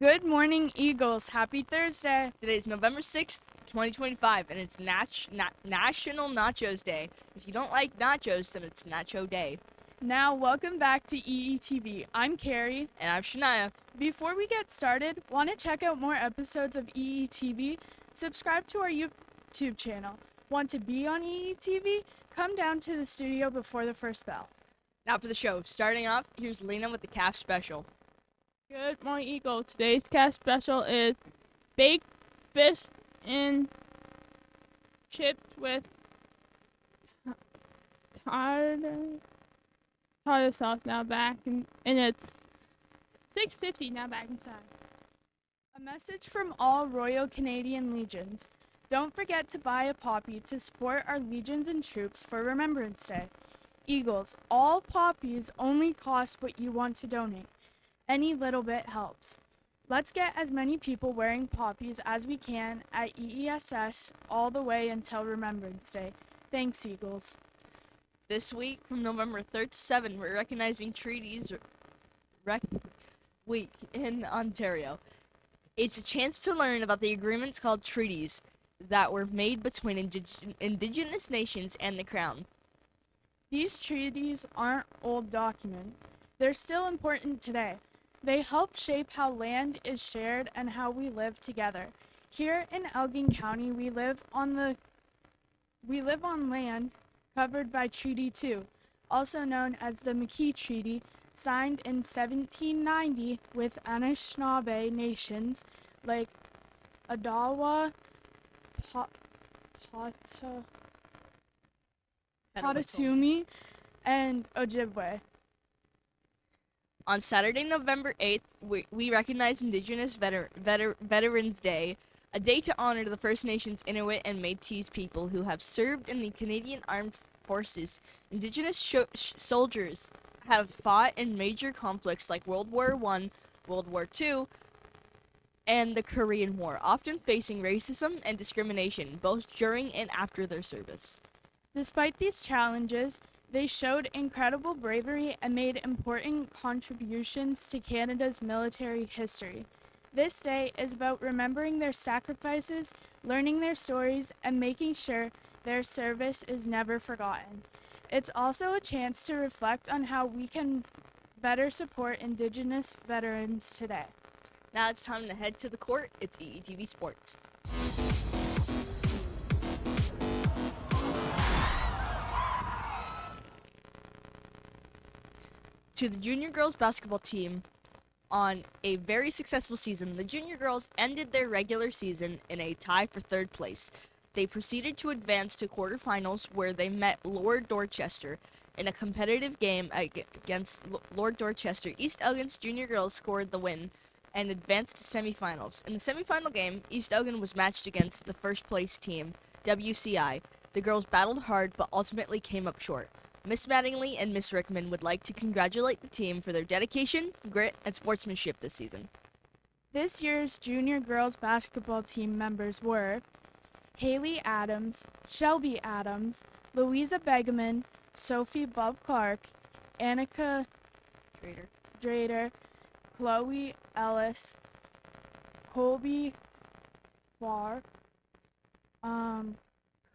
Good morning, Eagles. Happy Thursday. Today is November 6th, 2025, and it's National Nachos Day. If you don't like nachos, then it's Nacho Day. Now, welcome back to EETV. I'm Carrie. And I'm Shania. Before we get started, want to check out more episodes of EETV? Subscribe to our YouTube channel. Want to be on EETV? Come down to the studio before the first bell. Now for the show. Starting off, here's Lena with the calf special. Good morning, Eagle. Today's cast special is baked fish and chips with tartar sauce. Now back and it's 6:50. Now back inside. A message from all Royal Canadian Legions. Don't forget to buy a poppy to support our legions and troops for Remembrance Day. Eagles, all poppies only cost what you want to donate. Any little bit helps. Let's get as many people wearing poppies as we can at EESS all the way until Remembrance Day. Thanks, Eagles. This week, from November 3rd to 7th, we're recognizing Treaties Week in Ontario. It's a chance to learn about the agreements called treaties that were made between Indigenous nations and the Crown. These treaties aren't old documents. They're still important today. They help shape how land is shared and how we live together. Here in Elgin County, we live on land covered by Treaty 2, also known as the McKee Treaty, signed in 1790 with Anishinaabe nations like Odawa, Potawatomi, and Ojibwe. On Saturday, November 8th, we recognize Indigenous Veterans Day, a day to honor the First Nations, Inuit, and Métis people who have served in the Canadian Armed Forces. Indigenous soldiers have fought in major conflicts like World War I, World War II, and the Korean War, often facing racism and discrimination both during and after their service. Despite these challenges, they showed incredible bravery and made important contributions to Canada's military history. This day is about remembering their sacrifices, learning their stories, and making sure their service is never forgotten. It's also a chance to reflect on how we can better support Indigenous veterans today. Now it's time to head to the court. It's EETV Sports. To the junior girls basketball team, on a very successful season, the junior girls ended their regular season in a tie for third place. They proceeded to advance to quarterfinals where they met Lord Dorchester. In a competitive game against Lord Dorchester, East Elgin's junior girls scored the win and advanced to semifinals. In the semifinal game, East Elgin was matched against the first place team, WCI. The girls battled hard but ultimately came up short. Miss Mattingly and Miss Rickman would like to congratulate the team for their dedication, grit, and sportsmanship this season. This year's junior girls basketball team members were Haley Adams, Shelby Adams, Louisa Begeman, Sophie Bob Clark, Annika Drader, Chloe Ellis, Colby Farr,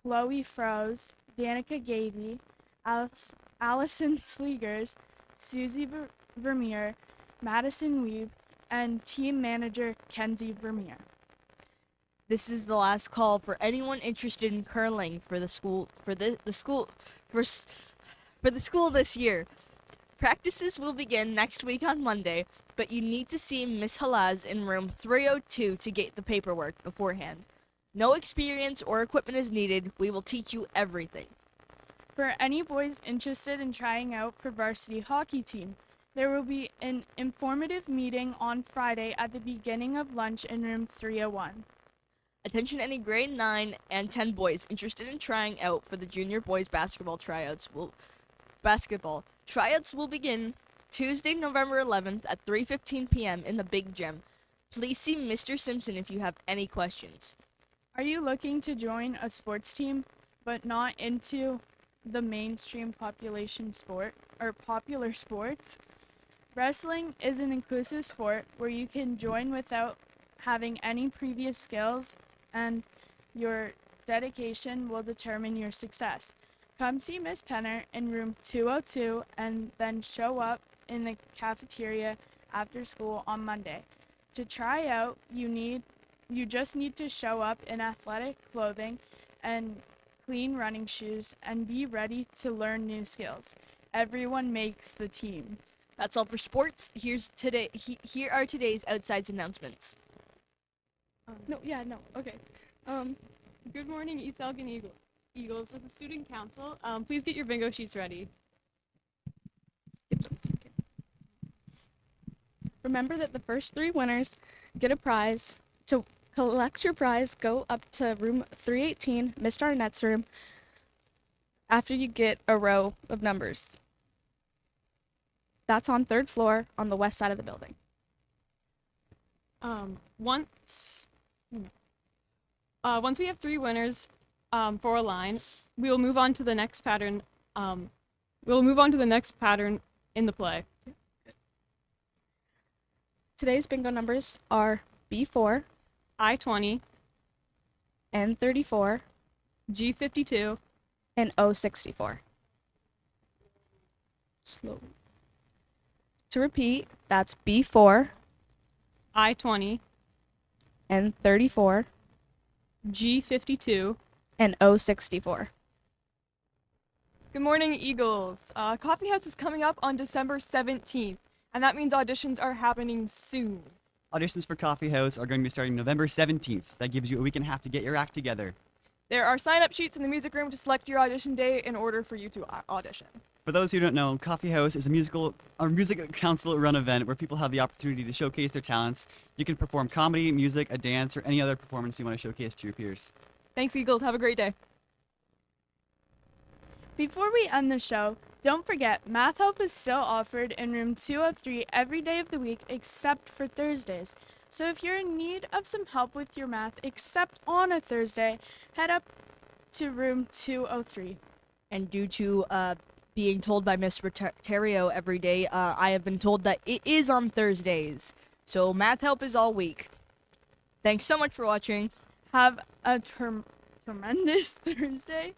Chloe Froze, Danica Gavey, Allison Sleegers, Susie Vermeer, Madison Weeb, and team manager Kenzie Vermeer. This is the last call for anyone interested in curling for the school this year. Practices will begin next week on Monday, but you need to see Miss Halaz in room 302 to get the paperwork beforehand. No experience or equipment is needed. We will teach you everything. For any boys interested in trying out for varsity hockey team, there will be an informative meeting on Friday at the beginning of lunch in room 301. Attention any grade 9 and 10 boys interested in trying out for the junior boys basketball tryouts will begin Tuesday, November 11th at 3:15 p.m. in the Big Gym. Please see Mr. Simpson if you have any questions. Are you looking to join a sports team but not into the mainstream popular sports? Wrestling is an inclusive sport where you can join without having any previous skills, and your dedication will determine your success. Come see Miss Penner in room 202 and then show up in the cafeteria after school on Monday. To try out, you just need to show up in athletic clothing and clean running shoes and be ready to learn new skills. Everyone makes the team. That's all for sports. Here are today's outsides announcements. Okay. Good morning, East Elgin Eagles. As a student council, please get your bingo sheets ready. Remember that the first 3 winners get a prize. To collect your prize, go up to room 318, Mr. Arnett's room, after you get a row of numbers. That's on 3rd floor on the west side of the building. Once we have 3 winners for a line, we will move on to the next pattern. In the play. Today's bingo numbers are B4, I-20, N34, G52, and O64. Slow. To repeat, that's B4, I-20, N34, G52, and O64. Good morning, Eagles. Coffee House is coming up on December 17th, and that means auditions are happening soon. Auditions for Coffee House are going to be starting November 17th. That gives you a week and a half to get your act together. There are sign-up sheets in the music room to select your audition day in order for you to audition. For those who don't know, Coffee House is a music council-run event where people have the opportunity to showcase their talents. You can perform comedy, music, a dance, or any other performance you want to showcase to your peers. Thanks, Eagles. Have a great day. Before we end the show, don't forget math help is still offered in room 203 every day of the week except for Thursdays. So if you're in need of some help with your math except on a Thursday, head up to room 203. And due to being told by Miss Terrio every day, I have been told that it is on Thursdays. So math help is all week. Thanks so much for watching. Have a tremendous Thursday.